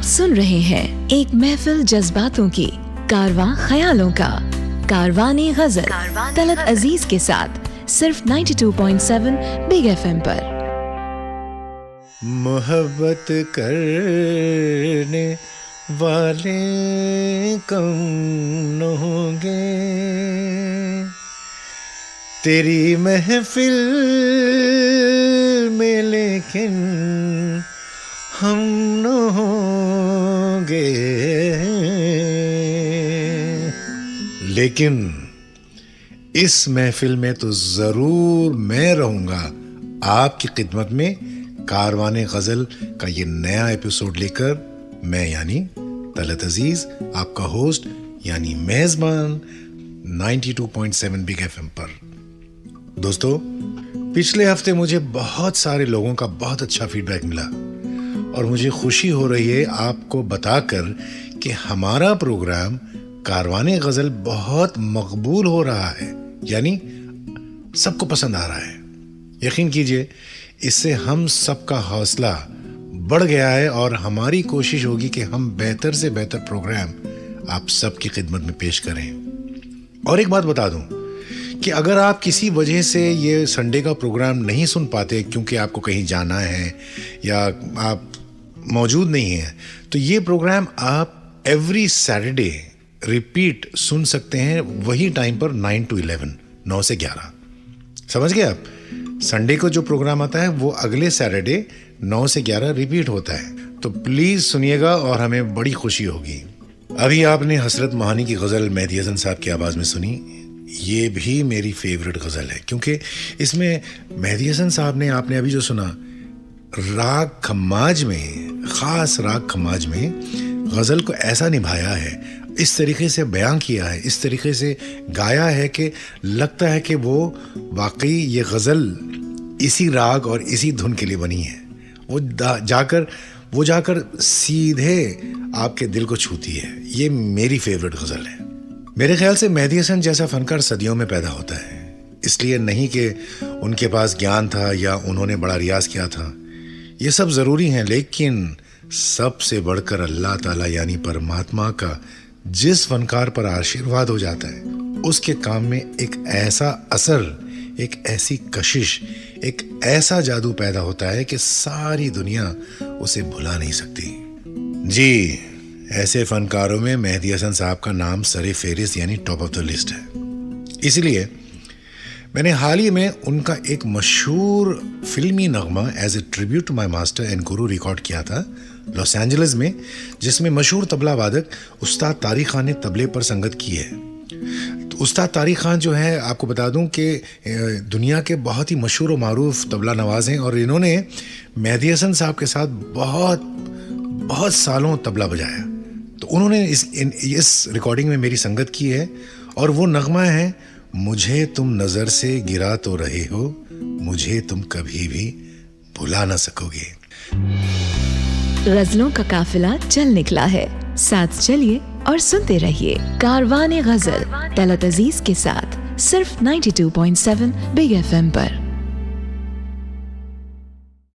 सुन रहे हैं एक महफिल जज्बातों की, कारवां ख्यालों का, कारवाने गजल तलत अजीज के साथ सिर्फ 92.7 बिग FM पर। मोहब्बत करने वाले कम न होंगे, तेरी महफिल में लेकिन हम न होंगे। लेकिन इस महफिल में तो जरूर मैं रहूंगा आपकी खिदमत में, कारवाने गजल का ये नया एपिसोड लेकर। मैं यानी तलत अजीज, आपका होस्ट यानी मेजबान 92.7 बिग FM पर। दोस्तों, पिछले हफ्ते मुझे बहुत सारे लोगों का बहुत अच्छा फीडबैक मिला और मुझे खुशी हो रही है आपको बताकर कि हमारा प्रोग्राम कारवाने गजल बहुत मकबूल हो रहा है, यानी सबको पसंद आ रहा है। यकीन कीजिए, इससे हम सबका हौसला बढ़ गया है और हमारी कोशिश होगी कि हम बेहतर से बेहतर प्रोग्राम आप सबकी खिदमत में पेश करें। और एक बात बता दूं कि अगर आप किसी वजह से ये संडे का प्रोग्राम नहीं सुन पाते क्योंकि आपको कहीं जाना है या आप मौजूद नहीं हैं, तो ये प्रोग्राम आप एवरी सैटरडे रिपीट सुन सकते हैं, वही टाइम पर 9 to 11, 9 से 11। समझ गए आप? संडे को जो प्रोग्राम आता है वो अगले सैटरडे 9 से 11 रिपीट होता है। तो प्लीज सुनिएगा और हमें बड़ी खुशी होगी। अभी आपने हसरत मोहानी की गजल मेहदी हसन साहब की आवाज में सुनी। ये भी मेरी फेवरेट गजल है क्योंकि इसमें मेहदी हसन साहब ने, आपने अभी जो सुना, राग खम्माज में, खास राग खम्माज में गजल को ऐसा निभाया है, इस तरीके से बयां किया है, इस तरीके से गाया है कि लगता है कि वो वाकई ये गजल इसी राग और इसी धुन के लिए बनी है। वो जाकर सीधे आपके दिल को छूती है। ये मेरी फेवरेट गजल है। मेरे ख्याल से मेहदी हसन जैसा फनकार सदियों में पैदा होता है, इसलिए नहीं कि उनके पास ज्ञान था या उन्होंने बड़ा रियाज किया था। ये सब जरूरी हैं, लेकिन सबसे बढ़कर अल्लाह ताला यानी परमात्मा का जिस फनकार पर आशीर्वाद हो जाता है, उसके काम में एक ऐसा असर, एक ऐसी कशिश, एक ऐसा जादू पैदा होता है कि सारी दुनिया उसे भुला नहीं सकती। जी, ऐसे फनकारों में मेहदी हसन साहब का नाम सरे फेरिस्त यानी टॉप ऑफ द लिस्ट है। इसलिए मैंने हाल ही में उनका एक मशहूर फिल्मी नगमा as a tribute to my master and guru record किया था लॉस एंजलिस में, जिसमें मशहूर तबला वादक उस्ताद तारिक खान ने तबले पर संगत की है। तो उस्ताद तारिक खान जो है, आपको बता दूं कि दुनिया के बहुत ही मशहूर और मारूफ तबला नवाज हैं और इन्होंने मेहदी हसन साहब के साथ बहुत सालों तबला बजाया। तो उन्होंने इस रिकॉर्डिंग में मेरी संगत की है और वो नगमा है, मुझे तुम नजर से गिरा तो रहे हो, मुझे तुम कभी भी भुला ना सकोगे। गजलों का काफिला चल निकला है, साथ चलिए और सुनते रहिए कारवाने गजल तलत अजीज के साथ सिर्फ 92.7 बिग FM पर।